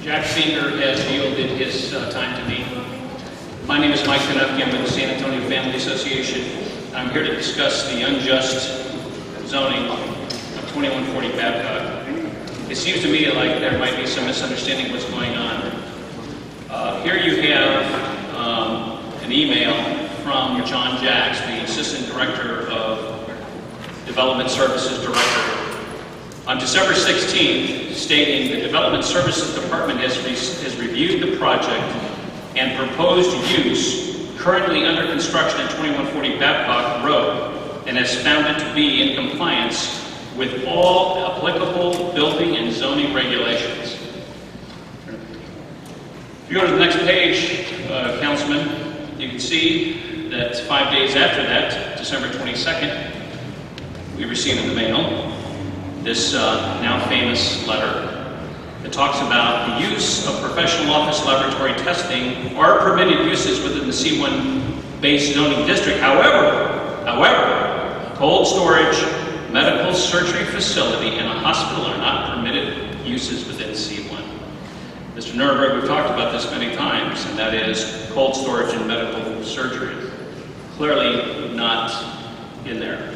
Jack Finger has yielded his time to me. My name is Mike Konefke. I'm with the San Antonio Family Association. I'm here to discuss the unjust zoning of 2140 Babcock. It seems to me like there might be some misunderstanding of what's going on. Here you have an email from John Jacks, the Assistant Director of Development Services Director, on December 16th, stating the Development Services Department has reviewed the project and proposed use currently under construction at 2140 Babcock Road and has found it to be in compliance with all applicable building and zoning regulations. If you go to the next page, Councilman, you can see that 5 days after that, December 22nd, we received in the mail this now famous letter that talks about the use of professional office laboratory testing are permitted uses within the C1-based zoning district. However, cold storage, medical surgery facility, and a hospital are not permitted uses within C1. Mr. Nuremberg, we've talked about this many times, and that is cold storage and medical surgery. Clearly not in there.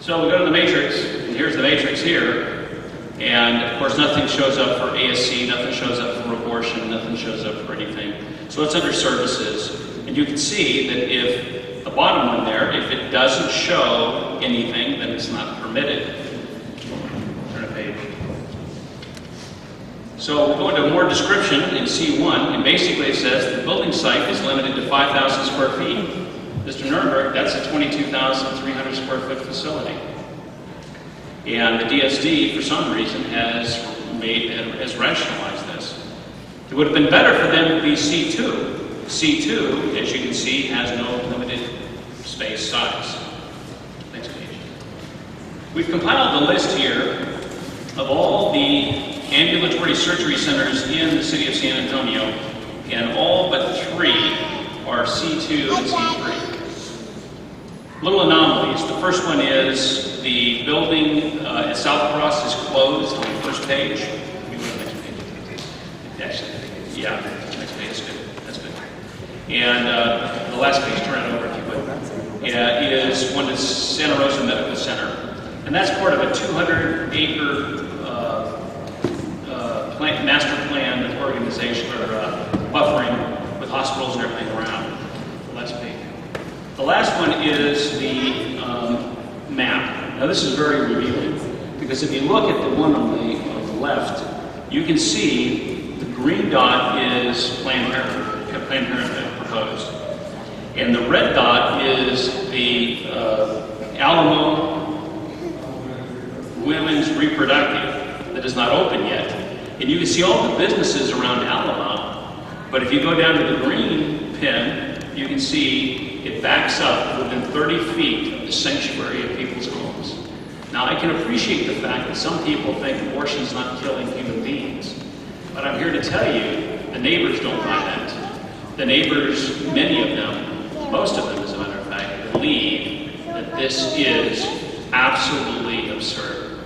So we go to the matrix, and here's the matrix here, and of course nothing shows up for ASC, nothing shows up for abortion, nothing shows up for anything. So it's under services, and you can see that if the bottom one there, if it doesn't show anything, then it's not permitted. Turn a page. So we'll go into more description in C1, and basically it says the building site is limited to 5,000 square feet. Mr. Nuremberg, that's a 22,300 square foot facility. And the DSD, for some reason, has rationalized this. It would have been better for them to be C2. C2, as you can see, has no limited space size. Next page. We've compiled the list here of all the ambulatory surgery centers in the city of San Antonio, and all but 3 are C2 and C3. Little anomalies. The first one is the building at South Cross is closed on the first page. Actually, yeah, next page is good. That's good. And the last page, turn it over if you would. Is one that's Santa Rosa Medical Center. And that's part of a 200-acre master plan organization, or buffering with hospitals and everything around. The last page. The last one is the map. Now this is very revealing, because if you look at the one on the left, you can see the green dot is Planned Parenthood proposed. And the red dot is the Alamo Women's Reproductive that is not open yet. And you can see all the businesses around Alamo, but if you go down to the green pin, you can see it backs up within 30 feet of the sanctuary of people's homes. Now, I can appreciate the fact that some people think abortion is not killing human beings, but I'm here to tell you, the neighbors don't buy that. The neighbors, many of them, most of them as a matter of fact, believe that this is absolutely absurd.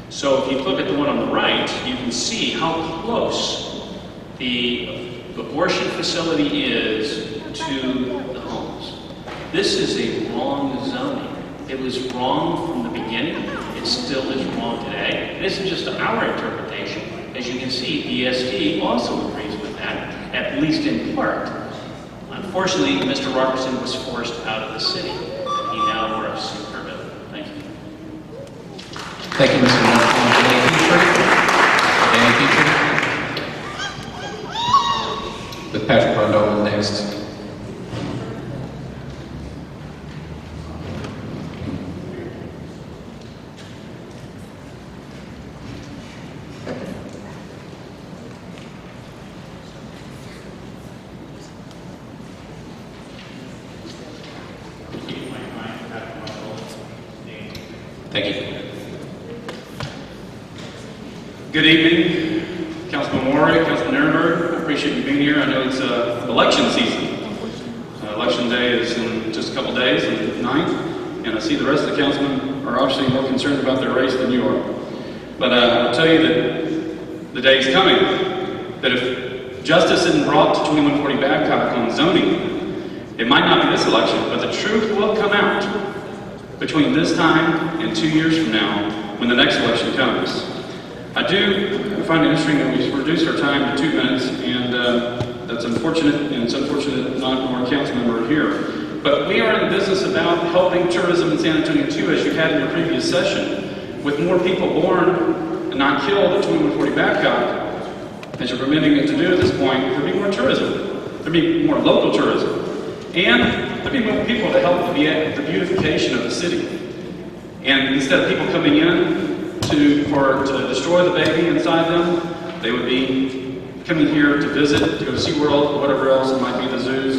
So if you look at the one on the right, you can see how close the abortion facility is to the homes. This is a wrong zoning. It was wrong from the beginning. It still is wrong today. It isn't just our interpretation. As you can see, DSD also agrees with that, at least in part. Unfortunately, Mr. Robertson was forced out of the city, and he now works in permit. Thank you. Thank you, Mr. With Patrick Rondo next. Thank you. Good evening, Councilman Warwick, Councilman Nuremberg. I appreciate you being here. I know it's election season. Election day is in just a couple days, on the 9th, and I see the rest of the councilmen are obviously more concerned about their race than you are. But I'll tell you that The day is coming that if justice isn't brought to 2140 Babcock on zoning, it might not be this election, but the truth will come out between this time and 2 years from now when the next election comes. I do find it interesting that we've reduced our time to 2 minutes, and that's unfortunate, and it's unfortunate not more council member here. But we are in the business about helping tourism in San Antonio too, as you had in your previous session. With more people born and not killed at 2140 Babcock, as you're permitting it to do at this point, there'll be more tourism. There'll be more local tourism. And there'll be more people to help the beautification of the city. And instead of people coming in to destroy the baby inside them, they would be coming here to visit, to go to SeaWorld, whatever else it might be, the zoos,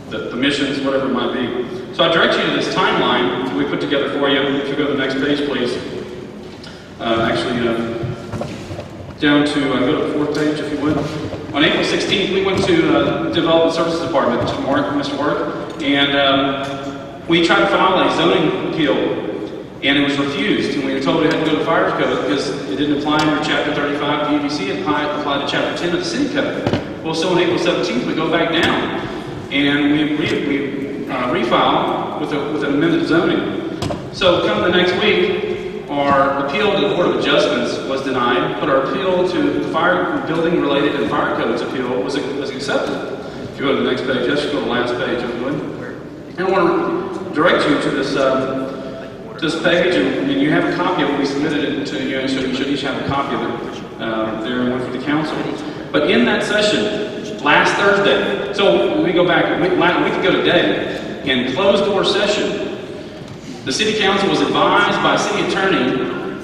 the missions, whatever it might be. So I direct you to this timeline that we put together for you. If you go to the next page, please. Down to, go to the fourth page, if you would. On April 16th, we went to the Development Services Department, Mr. Work, and we tried to file a zoning appeal, and it was refused. And we were told we had to go to fire code because it didn't apply under Chapter 35 of the UBC, it applied to Chapter 10 of the City Code. Well, so on April 17th, we go back down, and we refile with an amended zoning. So come the next week, our appeal to the Board of Adjustments was denied, but our appeal to the fire building related and fire codes appeal was accepted. If you go to the next page, let's go to the last page, if you would. And I want to direct you to this page, and you have a copy of it. We submitted it to you, so you should each have a copy of it there and one for the council. But in that session, last Thursday, so we go back a week ago today, in closed door session, the City Council was advised by a City Attorney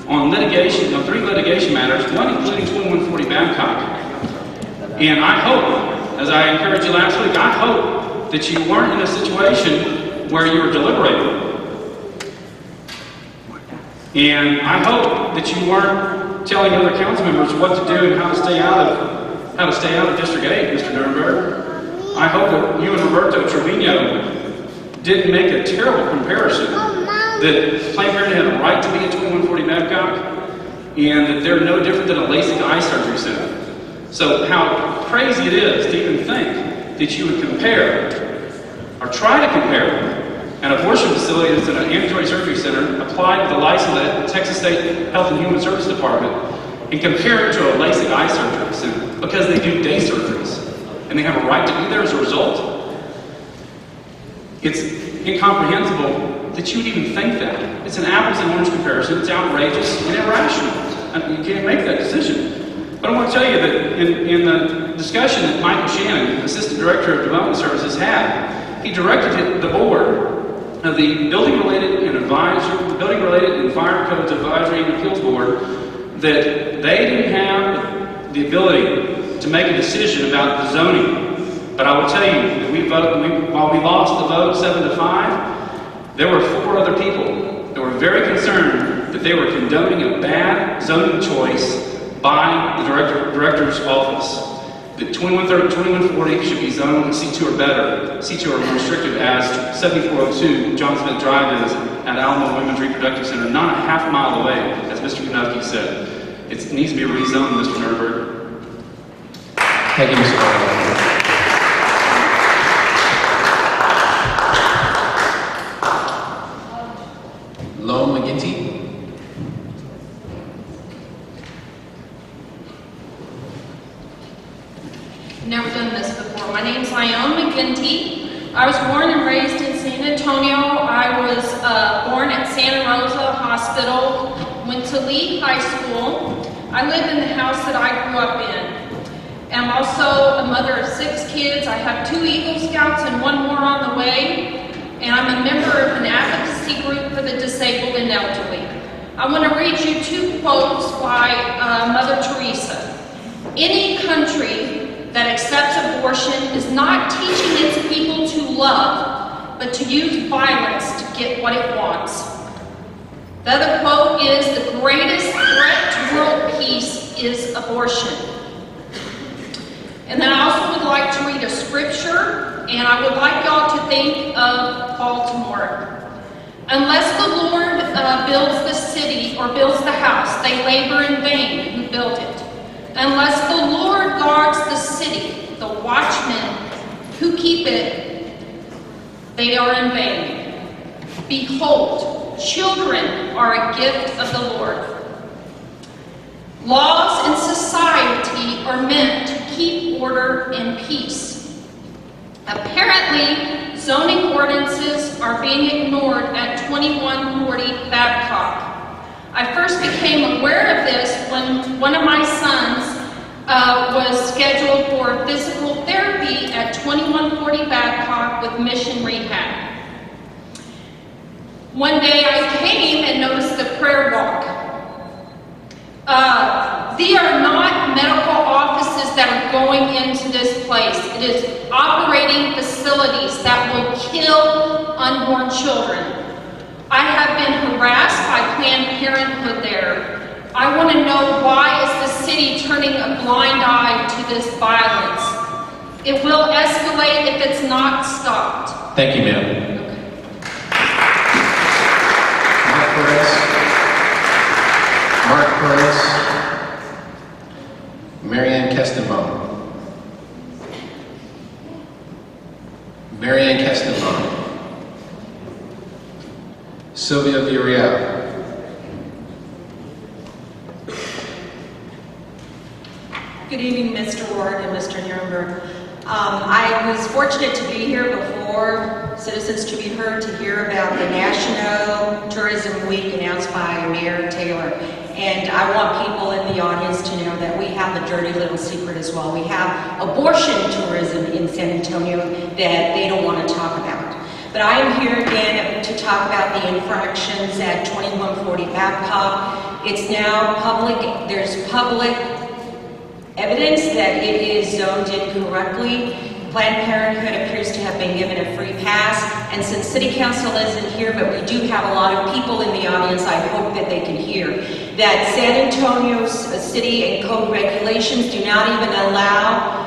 on litigation, on 3 litigation matters, one including 2140 Babcock. And I hope, as I encouraged you last week, I hope that you weren't in a situation where you were deliberating. And I hope that you weren't telling other council members what to do and how to stay out of District 8, Mr. Nuremberg. I hope that you and Roberto Trevino didn't make a terrible comparison that Planned Parenthood had a right to be at 2140 Babcock, and that they're no different than a LASIK eye surgery center. So how crazy it is to even think that you would compare, or try to compare, an abortion facility that's in an ambulatory surgery center, applied to the license of the Texas State Health and Human Services Department, and compare it to a LASIK eye surgery center, because they do day surgeries, and they have a right to be there as a result. It's incomprehensible that you would even think that. It's an apples and orange comparison. It's outrageous and irrational. And you can't make that decision. But I want to tell you that in the discussion that Michael Shannon, Assistant Director of Development Services, had, he directed the board of the Building-Related and Fire Codes Advisory and Appeals Board that they didn't have the ability to make a decision about the zoning. But I will tell you that while we lost the vote 7-5, there were 4 other people that were very concerned that they were condoning a bad zoning choice by the director's office. That 2140 should be zoned C2 or better. C2 or more restrictive, as 7402 John Smith Drive is at Alamo Women's Reproductive Center, not a half mile away, as Mr. Kanufke said. It needs to be rezoned, Mr. Nuremberg. Thank you, Mr. President. Never done this before. My name's Ione McGinty. I was born and raised in San Antonio. I was born at Santa Rosa Hospital, went to Lee High School. I live in the house that I grew up in. I'm also a mother of 6 kids. I have 2 Eagle Scouts and 1 more on the way. And I'm a member of an advocacy group for the disabled and elderly. I want to read you 2 quotes by Mother Teresa. Any country that accepts abortion is not teaching its people to love, but to use violence to get what it wants. The other quote is, the greatest threat to world peace is abortion. And then I also would like to read a scripture, and I would like y'all to think of Baltimore. Unless the Lord builds the city or builds the house, they labor in vain who build it. Unless the Lord guards the city, the watchmen who keep it, they are in vain. Behold, children are a gift of the Lord. Laws in society are meant to keep order and peace. Apparently, zoning ordinances are being ignored at 2140 Babcock. I first became aware of this when one of my sons was scheduled for physical therapy at 2140 Babcock with Mission Rehab. One day I came and noticed the prayer walk. They are not medical offices that are going into this place. It is operating facilities that will kill unborn children. I have been harassed by Planned Parenthood there. I want to know, why is the city turning a blind eye to this violence? It will escalate if it's not stopped. Thank you, ma'am. Mark Perez. Marianne Kestenbaum. Marianne Kestenbaum. Sylvia Villarreal. Good evening, Mr. Ward and Mr. Nuremberg. I was fortunate to be here before Citizens to be Heard to hear about the National Tourism Week announced by Mayor Taylor. And I want people in the audience to know that we have a dirty little secret as well. We have abortion tourism in San Antonio that they don't want to talk about. But I am here again to talk about the infractions at 2140 Babcock. It's now public, there's public evidence that it is zoned incorrectly. Planned Parenthood appears to have been given a free pass, and since City Council isn't here, but we do have a lot of people in the audience, I hope that they can hear, that San Antonio's city and code regulations do not even allow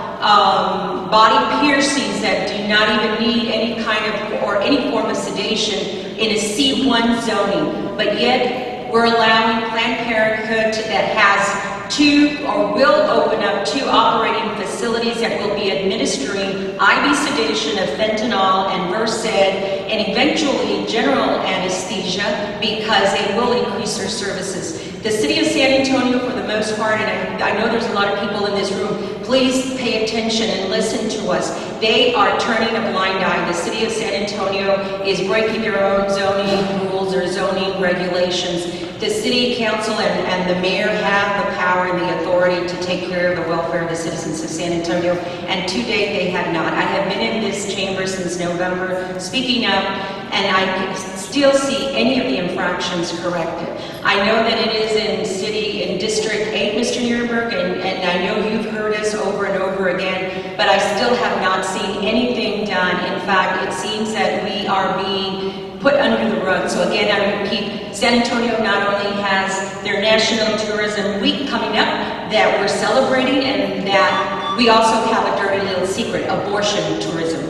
body piercings that do not even need any kind of, or any form of sedation in a C1 zoning, but yet we're allowing Planned Parenthood that has two, or will open up 2 operating facilities that will be administering IV sedation of fentanyl and Versed and eventually general anesthesia, because they will increase their services. The city of San Antonio, for the most part, and I know there's a lot of people in this room, please pay attention and listen to us. They are turning a blind eye. The city of San Antonio is breaking their own zoning rules or zoning regulations. The city council and the mayor have the power and the authority to take care of the welfare of the citizens of San Antonio, and to date they have not. I have been in this chamber since November speaking up, and I still see any of the infractions corrected. I know that it is in District 8, Mr. Nuremberg, and I know you've heard us over and over again, but I still have not seen anything done. In fact, it seems that we are being put under the rug. So again, I repeat, San Antonio not only has their National Tourism Week coming up that we're celebrating, and that we also have a dirty little secret, abortion tourism.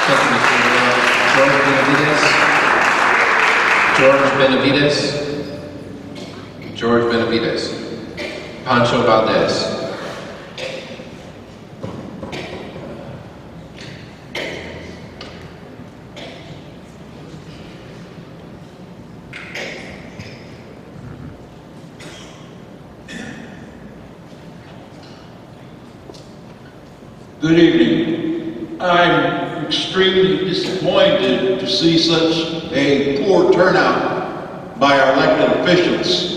Thank you, Mr. Benavides. George Benavides. Pancho Valdez. Good evening. I'm extremely disappointed to see such a poor turnout by our elected officials.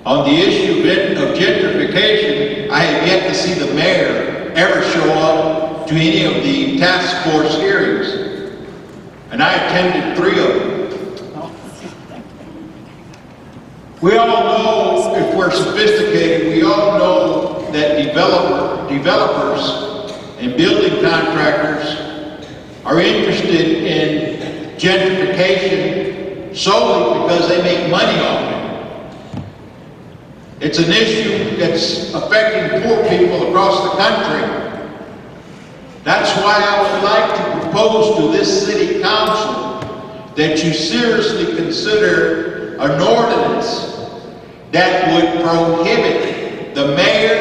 On the issue of gentrification, I have yet to see the mayor ever show up to any of the task force hearings, and I attended 3 of them. We all know, if we're sophisticated, we all know that developers and building contractors are interested in gentrification solely because they make money off it. It's an issue that's affecting poor people across the country. That's why I would like to propose to this city council that you seriously consider an ordinance that would prohibit the mayor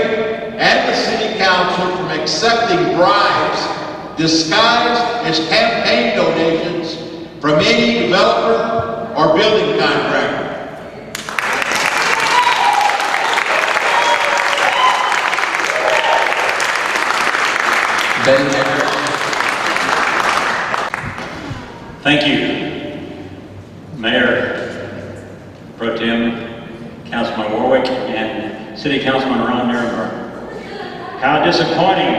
and the city council from accepting bribes disguised as campaign donations from any developer or building contractor. Betty Hacker. Thank you, Mayor Pro Tem, Councilman Warwick, and City Councilman Ron Nirenberg. How disappointing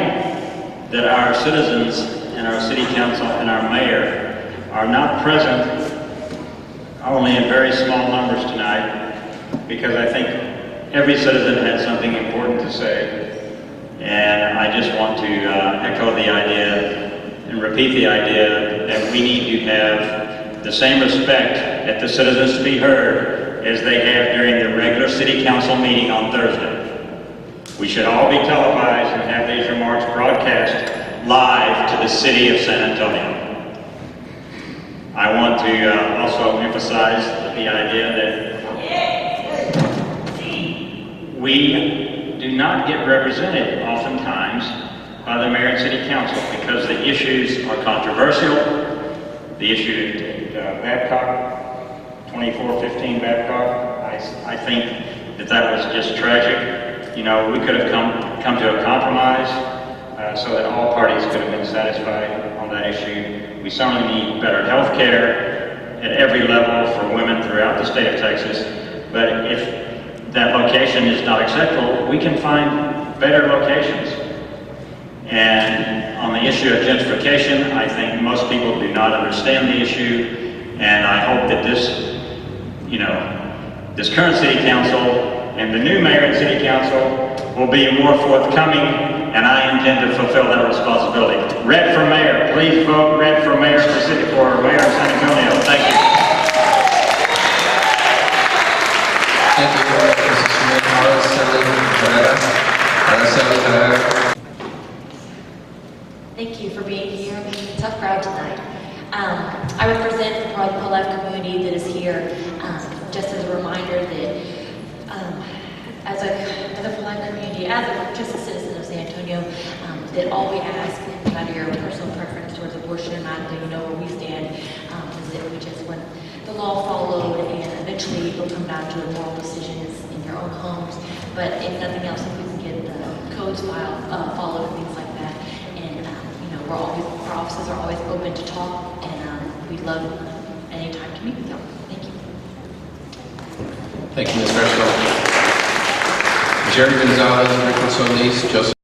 that our citizens and our City Council and our Mayor are not present, only in very small numbers tonight, because I think every citizen had something important to say. And I just want to echo the idea and repeat the idea that we need to have the same respect at the citizens to be heard as they have during the regular city council meeting on Thursday. We should all be televised and have these remarks broadcast live to the city of San Antonio. I want to also emphasize the idea that we do not get represented oftentimes by the mayor and city council because the issues are controversial. The issue at Babcock, 2415 Babcock, I think that was just tragic. You know, we could have come to a compromise so that all parties could have been satisfied on that issue. We certainly need better health care at every level for women throughout the state of Texas. But if that location is not acceptable, we can find better locations. And on the issue of gentrification, I think most people do not understand the issue, and I hope that this current city council and the new mayor and city council will be more forthcoming, and I intend to fulfill that responsibility. Red for mayor, please vote red for mayor for mayor of San Antonio. Thank you. Thank you, Mrs. Schmidt. Thank you for being here. It's a tough crowd tonight. I represent the pro-life community that is here. Just as a reminder that as a pro-life community, just a citizen of San Antonio, that all we ask, no matter your personal preference towards abortion or not, that you know where we stand, is that we just want the law followed, and eventually it will come down to the moral decisions in your own homes. But if nothing else, if we can get the codes followed and things like that, and our offices are always open to talk, and we'd love any time to meet with y'all. Thank you. Thank you, Ms. Fresco. Jerry Gonzalez, Rick Solis, Joseph.